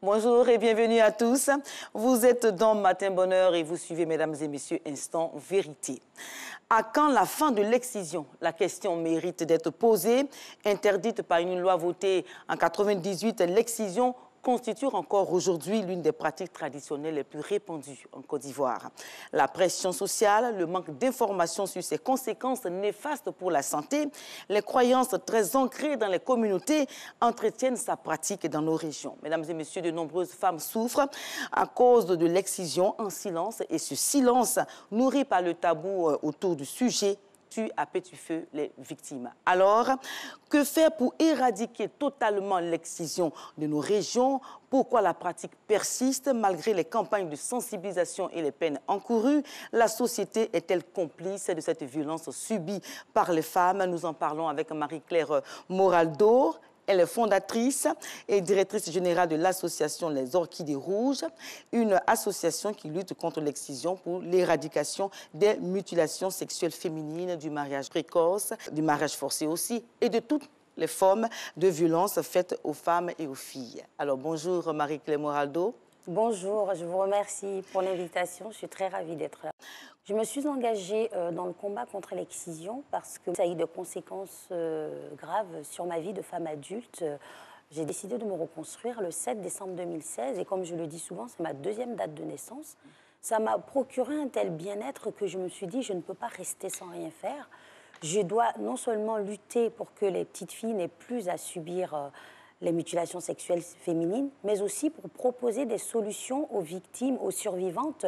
Bonjour et bienvenue à tous. Vous êtes dans Matin Bonheur et vous suivez, mesdames et messieurs, Instant Vérité. À quand la fin de l'excision? La question mérite d'être posée. Interdite par une loi votée en 1998, l'excision constitue encore aujourd'hui l'une des pratiques traditionnelles les plus répandues en Côte d'Ivoire. La pression sociale, le manque d'informations sur ses conséquences néfastes pour la santé, les croyances très ancrées dans les communautés entretiennent sa pratique dans nos régions. Mesdames et messieurs, de nombreuses femmes souffrent à cause de l'excision en silence et ce silence nourri par le tabou autour du sujet tue à petit feu les victimes. Alors, que faire pour éradiquer totalement l'excision de nos régions? Pourquoi la pratique persiste malgré les campagnes de sensibilisation et les peines encourues? La société est-elle complice de cette violence subie par les femmes? Nous en parlons avec Marie-Claire Moraldo. Elle est fondatrice et directrice générale de l'association Les Orchidées Rouges, une association qui lutte contre l'excision pour l'éradication des mutilations sexuelles féminines, du mariage précoce, du mariage forcé aussi, et de toutes les formes de violence faites aux femmes et aux filles. Alors bonjour Marie-Claire Moraldo. Bonjour, je vous remercie pour l'invitation. Je suis très ravie d'être là. Je me suis engagée dans le combat contre l'excision parce que ça a eu des conséquences graves sur ma vie de femme adulte. J'ai décidé de me reconstruire le 7 décembre 2016 et comme je le dis souvent, c'est ma deuxième date de naissance. Ça m'a procuré un tel bien-être que je me suis dit je ne peux pas rester sans rien faire. Je dois non seulement lutter pour que les petites filles n'aient plus à subir les mutilations sexuelles féminines, mais aussi pour proposer des solutions aux victimes, aux survivantes,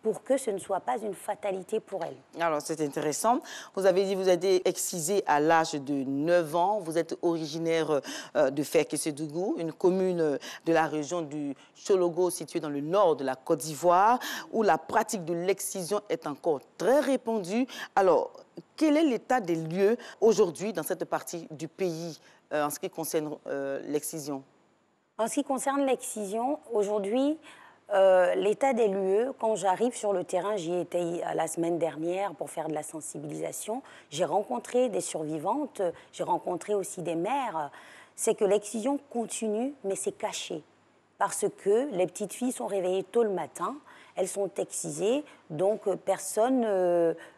pour que ce ne soit pas une fatalité pour elles. Alors, c'est intéressant. Vous avez dit que vous êtes excisée à l'âge de 9 ans. Vous êtes originaire de Ferkessédougou, une commune de la région du Chologo, située dans le nord de la Côte d'Ivoire, où la pratique de l'excision est encore très répandue. Alors, quel est l'état des lieux aujourd'hui dans cette partie du pays en ce qui concerne l'excision? En ce qui concerne l'excision, aujourd'hui, l'état des lieux, quand j'arrive sur le terrain, j'y étais la semaine dernière pour faire de la sensibilisation, j'ai rencontré des survivantes, j'ai rencontré aussi des mères, c'est que l'excision continue, mais c'est caché. Parce que les petites filles sont réveillées tôt le matin, elles sont excisées, donc personne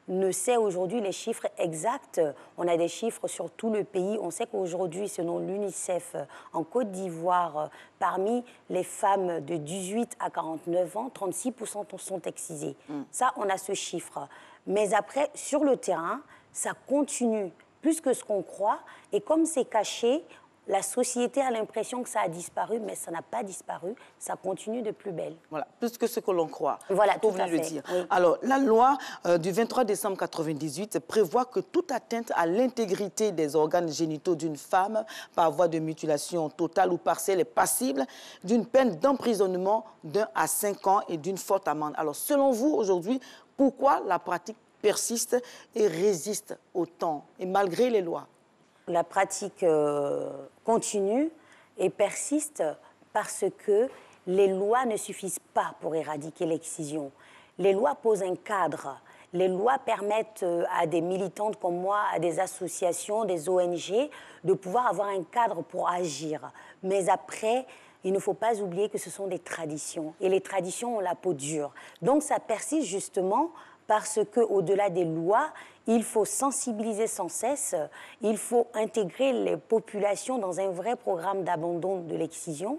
ne sait aujourd'hui les chiffres exacts. On a des chiffres sur tout le pays. On sait qu'aujourd'hui, selon l'UNICEF, en Côte d'Ivoire, parmi les femmes de 18 à 49 ans, 36% sont excisées. Ça, on a ce chiffre. Mais après, sur le terrain, ça continue plus que ce qu'on croit. Et comme c'est caché, la société a l'impression que ça a disparu, mais ça n'a pas disparu. Ça continue de plus belle. Voilà, plus que ce que l'on croit. Voilà, tout à le fait. dire. Oui. Alors, la loi du 23 décembre 1998 prévoit que toute atteinte à l'intégrité des organes génitaux d'une femme par voie de mutilation totale ou partielle est passible d'une peine d'emprisonnement d'1 à 5 ans et d'une forte amende. Alors, selon vous, aujourd'hui, pourquoi la pratique persiste et résiste autant, et malgré les lois? La pratique continue et persiste parce que les lois ne suffisent pas pour éradiquer l'excision. Les lois posent un cadre. Les lois permettent à des militantes comme moi, à des associations, des ONG, de pouvoir avoir un cadre pour agir. Mais après, il ne faut pas oublier que ce sont des traditions. Et les traditions ont la peau dure. Donc ça persiste justement parce qu'au-delà des lois, il faut sensibiliser sans cesse, il faut intégrer les populations dans un vrai programme d'abandon de l'excision,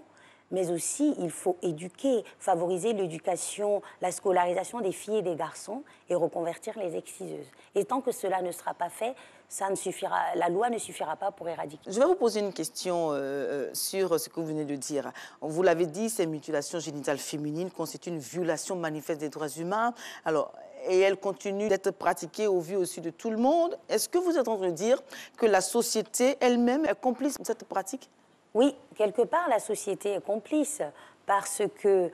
mais aussi il faut éduquer, favoriser l'éducation, la scolarisation des filles et des garçons et reconvertir les exciseuses. Et tant que cela ne sera pas fait, ça ne suffira, la loi ne suffira pas pour éradiquer. Je vais vous poser une question sur ce que vous venez de dire. Vous l'avez dit, ces mutilations génitales féminines constituent une violation manifeste des droits humains. Alors, et elle continue d'être pratiquée au vu aussi de tout le monde. Est-ce que vous êtes en train de dire que la société elle-même est complice de cette pratique? Oui, quelque part, la société est complice parce que,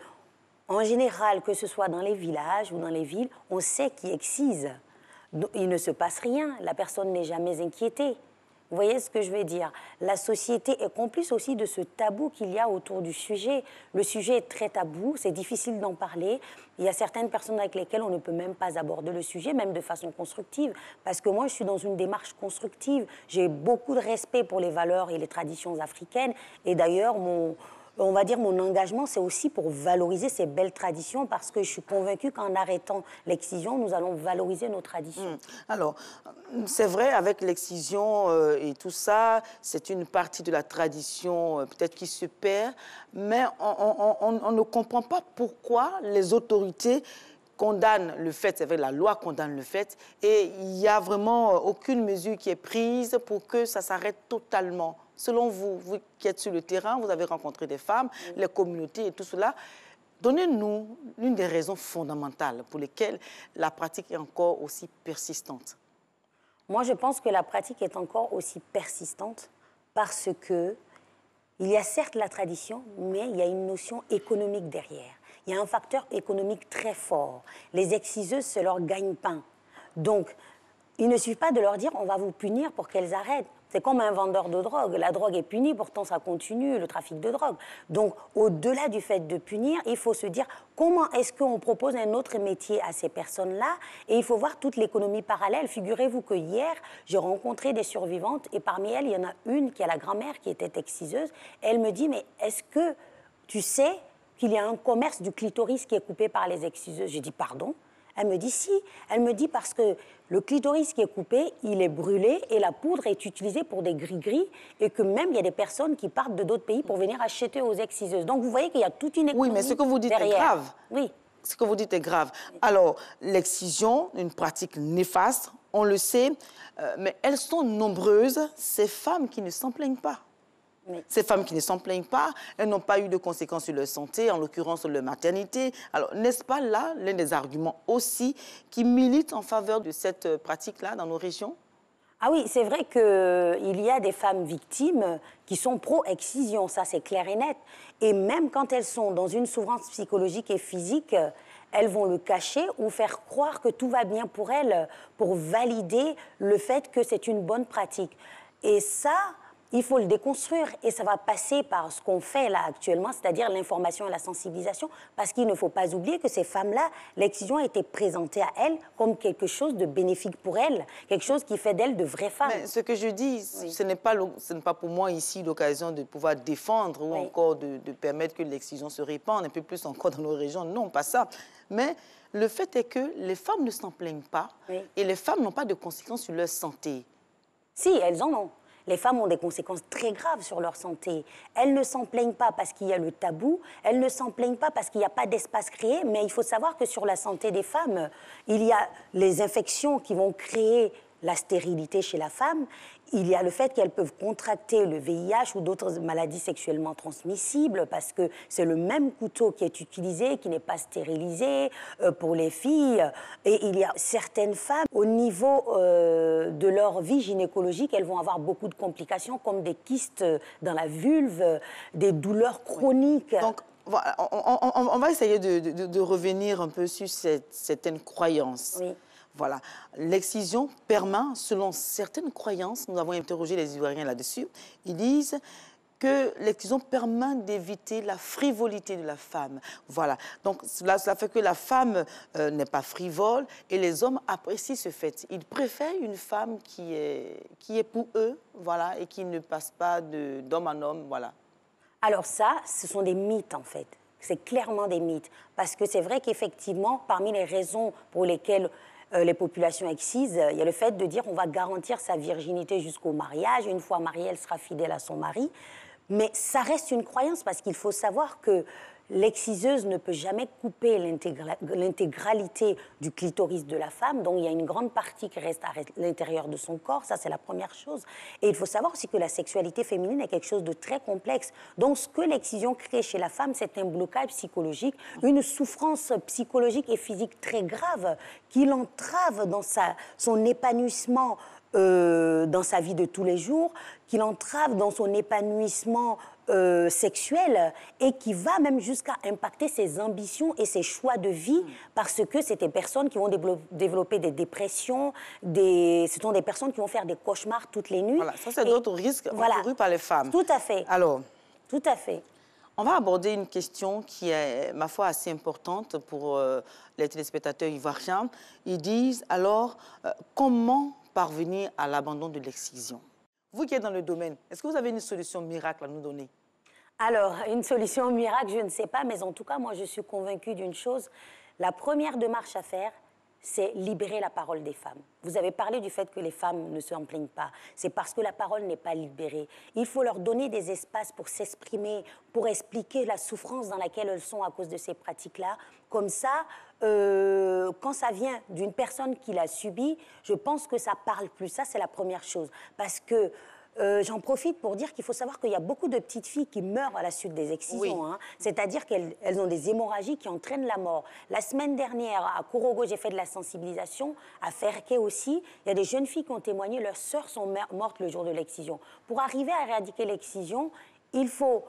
en général, que ce soit dans les villages ou dans les villes, on sait qui excise. Il ne se passe rien, la personne n'est jamais inquiétée. Vous voyez ce que je veux dire? La société est complice aussi de ce tabou qu'il y a autour du sujet. Le sujet est très tabou, c'est difficile d'en parler. Il y a certaines personnes avec lesquelles on ne peut même pas aborder le sujet, même de façon constructive. Parce que moi, je suis dans une démarche constructive. J'ai beaucoup de respect pour les valeurs et les traditions africaines. Et d'ailleurs, on va dire, mon engagement, c'est aussi pour valoriser ces belles traditions parce que je suis convaincue qu'en arrêtant l'excision, nous allons valoriser nos traditions. Alors, c'est vrai, avec l'excision et tout ça, c'est une partie de la tradition peut-être qui se perd, mais on ne comprend pas pourquoi les autorités condamnent le fait, c'est vrai, la loi condamne le fait, et il n'y a vraiment aucune mesure qui est prise pour que ça s'arrête totalement. Selon vous, vous qui êtes sur le terrain, vous avez rencontré des femmes, les communautés et tout cela, donnez-nous l'une des raisons fondamentales pour lesquelles la pratique est encore aussi persistante. Moi, je pense que la pratique est encore aussi persistante parce que il y a certes la tradition, mais il y a une notion économique derrière. Il y a un facteur économique très fort. Les exciseuses, c'est leur gagne-pain. Donc, il ne suffit pas de leur dire on va vous punir pour qu'elles arrêtent. C'est comme un vendeur de drogue. La drogue est punie, pourtant ça continue, le trafic de drogue. Donc, au-delà du fait de punir, il faut se dire comment est-ce qu'on propose un autre métier à ces personnes-là. Et il faut voir toute l'économie parallèle. Figurez-vous que hier, j'ai rencontré des survivantes et parmi elles, il y en a une qui a la grand-mère qui était exciseuse. Elle me dit, mais est-ce que tu sais qu'il y a un commerce du clitoris qui est coupé par les exciseuses? J'ai dit, pardon? Elle me dit si. Elle me dit parce que le clitoris qui est coupé, il est brûlé et la poudre est utilisée pour des gris-gris et que même il y a des personnes qui partent de d'autres pays pour venir acheter aux exciseuses. Donc vous voyez qu'il y a toute une économie. Oui, mais ce que vous dites derrière. est grave. Oui. Ce que vous dites est grave. Alors, l'excision, une pratique néfaste, on le sait, mais elles sont nombreuses, ces femmes qui ne s'en plaignent pas. Oui. Ces femmes qui ne s'en plaignent pas, elles n'ont pas eu de conséquences sur leur santé, en l'occurrence sur leur maternité. Alors, n'est-ce pas là l'un des arguments aussi qui militent en faveur de cette pratique-là dans nos régions? Ah oui, c'est vrai qu'il y a des femmes victimes qui sont pro-excision, ça c'est clair et net. Et même quand elles sont dans une souffrance psychologique et physique, elles vont le cacher ou faire croire que tout va bien pour elles pour valider le fait que c'est une bonne pratique. Et ça, il faut le déconstruire et ça va passer par ce qu'on fait là actuellement, c'est-à-dire l'information et la sensibilisation, parce qu'il ne faut pas oublier que ces femmes-là, l'excision a été présentée à elles comme quelque chose de bénéfique pour elles, quelque chose qui fait d'elles de vraies femmes. Mais ce que je dis, Oui. ce n'est pas pour moi ici l'occasion de pouvoir défendre ou Oui. encore de permettre que l'excision se répande un peu plus encore dans nos régions. Non, pas ça. Mais le fait est que les femmes ne s'en plaignent pas Oui. et les femmes n'ont pas de conséquences sur leur santé. Si, elles en ont. Les femmes ont des conséquences très graves sur leur santé. Elles ne s'en plaignent pas parce qu'il y a le tabou, elles ne s'en plaignent pas parce qu'il n'y a pas d'espace créé, mais il faut savoir que sur la santé des femmes, il y a les infections qui vont créer la stérilité chez la femme, il y a le fait qu'elles peuvent contracter le VIH ou d'autres maladies sexuellement transmissibles parce que c'est le même couteau qui est utilisé, qui n'est pas stérilisé pour les filles. Et il y a certaines femmes, au niveau de leur vie gynécologique, elles vont avoir beaucoup de complications comme des kystes dans la vulve, des douleurs chroniques. Donc, voilà, on va essayer de revenir un peu sur certaines croyances. Oui. Voilà. L'excision permet, selon certaines croyances, nous avons interrogé les Ivoiriens là-dessus, ils disent que l'excision permet d'éviter la frivolité de la femme. Voilà. Donc, cela fait que la femme n'est pas frivole et les hommes apprécient ce fait. Ils préfèrent une femme qui est pour eux, voilà, et qui ne passe pas d'homme en homme, voilà. Alors ça, ce sont des mythes en fait. C'est clairement des mythes. Parce que c'est vrai qu'effectivement, parmi les raisons pour lesquelles les populations excisent, il y a le fait de dire on va garantir sa virginité jusqu'au mariage. Une fois mariée, elle sera fidèle à son mari. Mais ça reste une croyance parce qu'il faut savoir que l'exciseuse ne peut jamais couper l'intégralité du clitoris de la femme. Donc il y a une grande partie qui reste à l'intérieur de son corps. Ça, c'est la première chose. Et il faut savoir aussi que la sexualité féminine est quelque chose de très complexe. Donc ce que l'excision crée chez la femme, c'est un blocage psychologique, une souffrance psychologique et physique très grave qui l'entrave dans son épanouissement dans sa vie de tous les jours, qui l'entrave dans son épanouissement sexuel et qui va même jusqu'à impacter ses ambitions et ses choix de vie parce que c'est des personnes qui vont développer des dépressions, ce sont des personnes qui vont faire des cauchemars toutes les nuits. Voilà, ça c'est d'autres risques encourus par les femmes. Tout à fait. Alors, tout à fait. On va aborder une question qui est, ma foi, assez importante pour les téléspectateurs ivoiriens. Ils disent alors, comment parvenir à l'abandon de l'excision? Vous qui êtes dans le domaine, est-ce que vous avez une solution miracle à nous donner? Alors, une solution miracle, je ne sais pas, mais en tout cas, moi, je suis convaincue d'une chose. La première démarche à faire, c'est libérer la parole des femmes. Vous avez parlé du fait que les femmes ne s'en plaignent pas. C'est parce que la parole n'est pas libérée. Il faut leur donner des espaces pour s'exprimer, pour expliquer la souffrance dans laquelle elles sont à cause de ces pratiques-là. Comme ça, quand ça vient d'une personne qui l'a subi, je pense que ça parle plus. Ça, c'est la première chose. Parce que j'en profite pour dire qu'il faut savoir qu'il y a beaucoup de petites filles qui meurent à la suite des excisions. Oui. Hein. C'est-à-dire qu'elles ont des hémorragies qui entraînent la mort. La semaine dernière, à Korogo, j'ai fait de la sensibilisation. À Ferké aussi, il y a des jeunes filles qui ont témoigné, leurs sœurs sont mortes le jour de l'excision. Pour arriver à éradiquer l'excision, il faut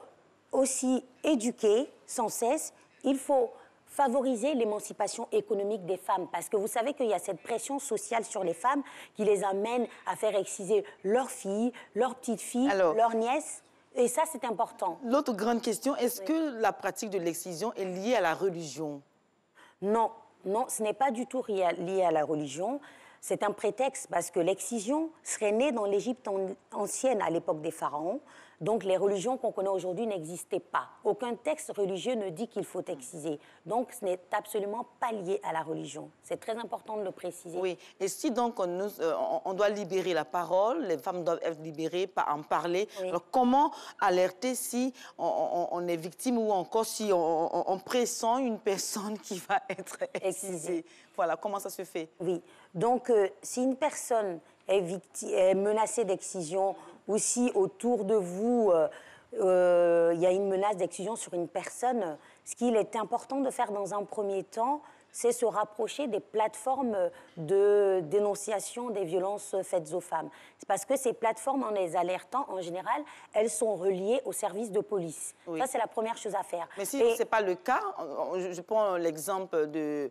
aussi éduquer sans cesse. Il faut favoriser l'émancipation économique des femmes. Parce que vous savez qu'il y a cette pression sociale sur les femmes qui les amène à faire exciser leurs filles, leurs petites-filles, leurs nièces. Et ça, c'est important. L'autre grande question, est-ce que la pratique de l'excision est liée à la religion? Non, non, ce n'est pas du tout lié à la religion. C'est un prétexte parce que l'excision serait née dans l'Égypte ancienne à l'époque des pharaons. Donc les religions qu'on connaît aujourd'hui n'existaient pas. Aucun texte religieux ne dit qu'il faut exciser. Donc ce n'est absolument pas lié à la religion. C'est très important de le préciser. Oui, et si donc on doit libérer la parole, les femmes doivent être libérées, en parler. Oui. Alors comment alerter si on est victime ou encore si on pressent une personne qui va être excisée? Voilà, comment ça se fait? Oui, donc si une personne est menacée d'excision ou si autour de vous, il y a une menace d'excision sur une personne, ce qu'il est important de faire dans un premier temps, c'est se rapprocher des plateformes de dénonciation des violences faites aux femmes. C'est parce que ces plateformes, en les alertant, en général, elles sont reliées aux services de police. Oui. Ça, c'est la première chose à faire. Mais si ce n'est pas le cas, je prends l'exemple des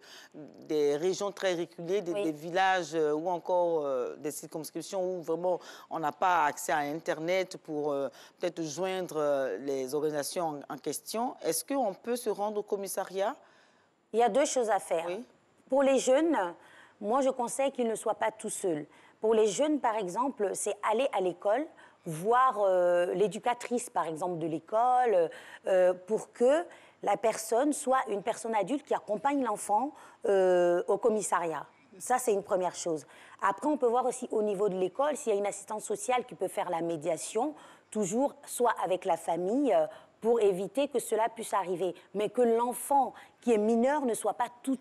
régions très reculées, des villages ou encore des circonscriptions où vraiment on n'a pas accès à Internet pour peut-être joindre les organisations en question. Est-ce qu'on peut se rendre au commissariat? Il y a deux choses à faire. Oui. Pour les jeunes, moi, je conseille qu'ils ne soient pas tout seuls. Pour les jeunes, par exemple, c'est aller à l'école, voir l'éducatrice, par exemple, de l'école, pour que la personne soit une personne adulte qui accompagne l'enfant au commissariat. Ça, c'est une première chose. Après, on peut voir aussi au niveau de l'école, s'il y a une assistante sociale qui peut faire la médiation, toujours soit avec la famille, pour éviter que cela puisse arriver. Mais que l'enfant qui est mineur ne soit pas tout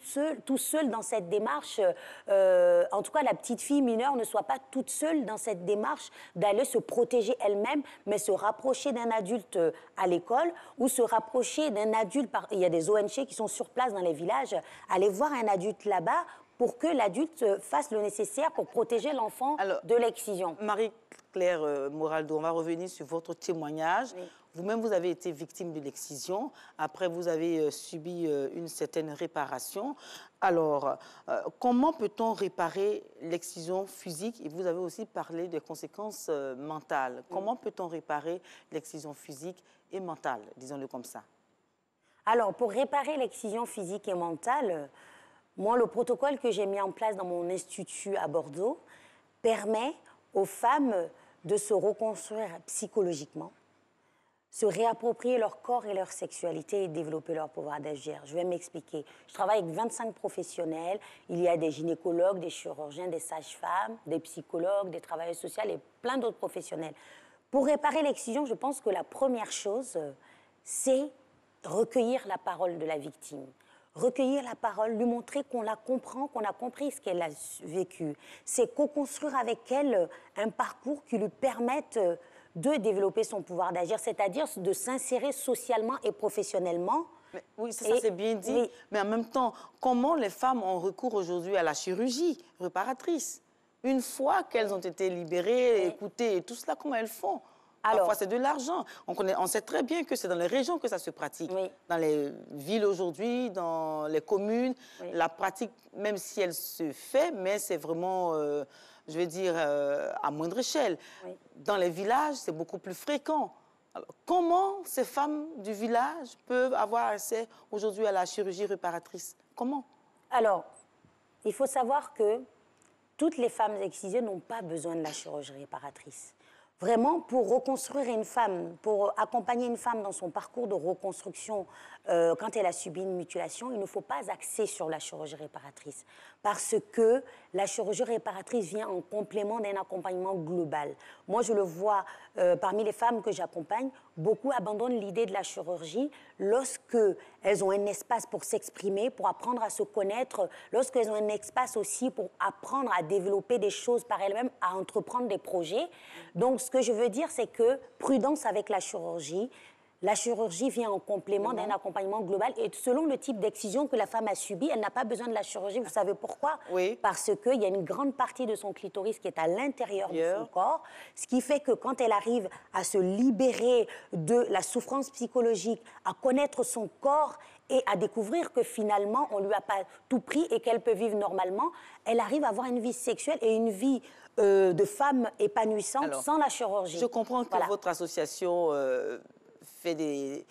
seul dans cette démarche, en tout cas la petite fille mineure ne soit pas toute seule dans cette démarche d'aller se protéger elle-même, mais se rapprocher d'un adulte à l'école ou se rapprocher d'un adulte, il y a des ONG qui sont sur place dans les villages, aller voir un adulte là-bas pour que l'adulte fasse le nécessaire pour protéger l'enfant de l'excision. Marie-Claire Moraldo, on va revenir sur votre témoignage. Oui. Vous-même, vous avez été victime de l'excision. Après, vous avez subi une certaine réparation. Alors, comment peut-on réparer l'excision physique? Et vous avez aussi parlé des conséquences mentales. Comment peut-on réparer l'excision physique et mentale, disons-le comme ça? Alors, pour réparer l'excision physique et mentale, moi, le protocole que j'ai mis en place dans mon institut à Bordeaux permet aux femmes de se reconstruire psychologiquement, se réapproprier leur corps et leur sexualité et développer leur pouvoir d'agir. Je vais m'expliquer. Je travaille avec 25 professionnels. Il y a des gynécologues, des chirurgiens, des sages-femmes, des psychologues, des travailleurs sociaux et plein d'autres professionnels. Pour réparer l'excision, je pense que la première chose, c'est recueillir la parole de la victime. Recueillir la parole, lui montrer qu'on la comprend, qu'on a compris ce qu'elle a vécu. C'est co-construire avec elle un parcours qui lui permette de développer son pouvoir d'agir, c'est-à-dire de s'insérer socialement et professionnellement. Mais, oui, ça c'est bien dit. Oui. Mais en même temps, comment les femmes ont recours aujourd'hui à la chirurgie réparatrice? Une fois qu'elles ont été libérées, écoutées et tout cela, comment elles font? Alors, parfois, c'est de l'argent. On sait très bien que c'est dans les régions que ça se pratique. Oui. Dans les villes aujourd'hui, dans les communes, la pratique, même si elle se fait, mais c'est vraiment, je vais dire, à moindre échelle. Oui. Dans les villages, c'est beaucoup plus fréquent. Alors, comment ces femmes du village peuvent avoir accès aujourd'hui à la chirurgie réparatrice? Comment? Alors, il faut savoir que toutes les femmes excisées n'ont pas besoin de la chirurgie réparatrice. Vraiment, pour reconstruire une femme, pour accompagner une femme dans son parcours de reconstruction quand elle a subi une mutilation, il ne faut pas axer sur la chirurgie réparatrice. Parce que la chirurgie réparatrice vient en complément d'un accompagnement global. Moi, je le vois parmi les femmes que j'accompagne, beaucoup abandonnent l'idée de la chirurgie lorsqu'elles ont un espace pour s'exprimer, pour apprendre à se connaître, lorsqu'elles ont un espace aussi pour apprendre à développer des choses par elles-mêmes, à entreprendre des projets. Donc, ce que je veux dire, c'est que prudence avec la chirurgie. La chirurgie vient en complément d'un accompagnement global et selon le type d'excision que la femme a subi, elle n'a pas besoin de la chirurgie. Vous savez pourquoi? Oui. Parce qu'il y a une grande partie de son clitoris qui est à l'intérieur de son corps, ce qui fait que quand elle arrive à se libérer de la souffrance psychologique, à connaître son corps et à découvrir que finalement, on ne lui a pas tout pris et qu'elle peut vivre normalement, elle arrive à avoir une vie sexuelle et une vie de femme épanouissante sans la chirurgie. Je comprends que votre association fait des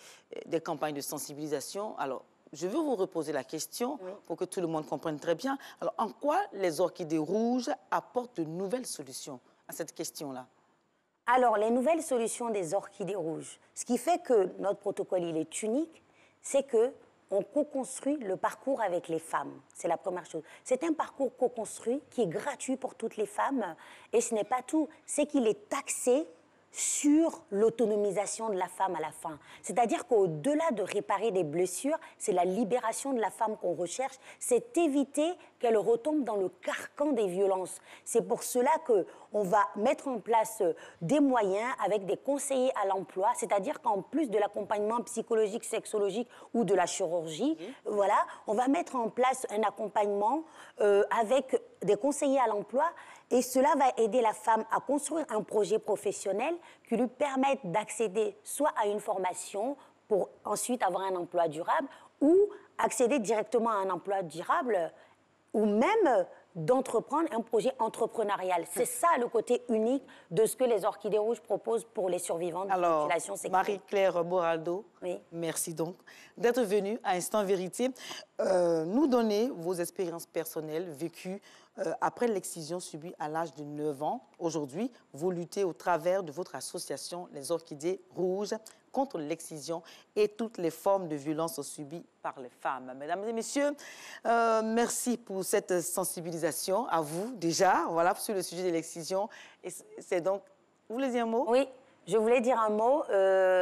campagnes de sensibilisation. Alors, je veux vous reposer la question pour que tout le monde comprenne très bien. Alors, en quoi les orchidées rouges apportent de nouvelles solutions à cette question-là? Alors, les nouvelles solutions des orchidées rouges, ce qui fait que notre protocole, il est unique, c'est qu'on co-construit le parcours avec les femmes. C'est la première chose. C'est un parcours co-construit qui est gratuit pour toutes les femmes. Et ce n'est pas tout, c'est qu'il est axé sur l'autonomisation de la femme à la fin. C'est-à-dire qu'au-delà de réparer des blessures, c'est la libération de la femme qu'on recherche, c'est éviter qu'elle retombe dans le carcan des violences. C'est pour cela qu'on va mettre en place des moyens avec des conseillers à l'emploi, c'est-à-dire qu'en plus de l'accompagnement psychologique, sexologique ou de la chirurgie, voilà, on va mettre en place un accompagnement avec des conseillers à l'emploi. Et cela va aider la femme à construire un projet professionnel qui lui permette d'accéder soit à une formation pour ensuite avoir un emploi durable ou accéder directement à un emploi durable ou même d'entreprendre un projet entrepreneurial. C'est ça le côté unique de ce que les orchidées rouges proposent pour les survivantes de mutilation sexuelle. Marie-Claire Boraldo, merci donc d'être venue à Instant Vérité nous donner vos expériences personnelles vécues après l'excision subie à l'âge de 9 ans. Aujourd'hui, vous luttez au travers de votre association Les Orchidées Rouges contre l'excision et toutes les formes de violence subies par les femmes. Mesdames et messieurs, merci pour cette sensibilisation à vous déjà, voilà, sur le sujet de l'excision. C'est donc, vous voulez dire un mot? Oui. Je voulais dire un mot,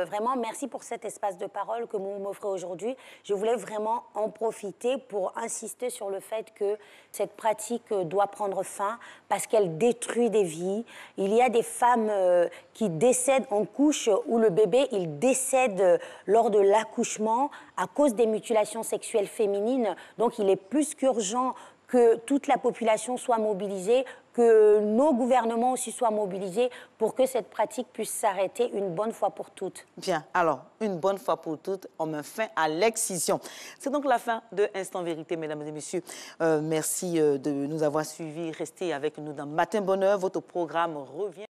vraiment merci pour cet espace de parole que vous m'offrez aujourd'hui. Je voulais vraiment en profiter pour insister sur le fait que cette pratique doit prendre fin parce qu'elle détruit des vies. Il y a des femmes qui décèdent en couche où le bébé il décède lors de l'accouchement à cause des mutilations sexuelles féminines. Donc il est plus qu'urgent que toute la population soit mobilisée, que nos gouvernements aussi soient mobilisés pour que cette pratique puisse s'arrêter une bonne fois pour toutes. Bien, alors, une bonne fois pour toutes, on met fin à l'excision. C'est donc la fin de Instant Vérité, mesdames et messieurs. Merci de nous avoir suivis. Restez avec nous dans Matin Bonheur. Votre programme revient.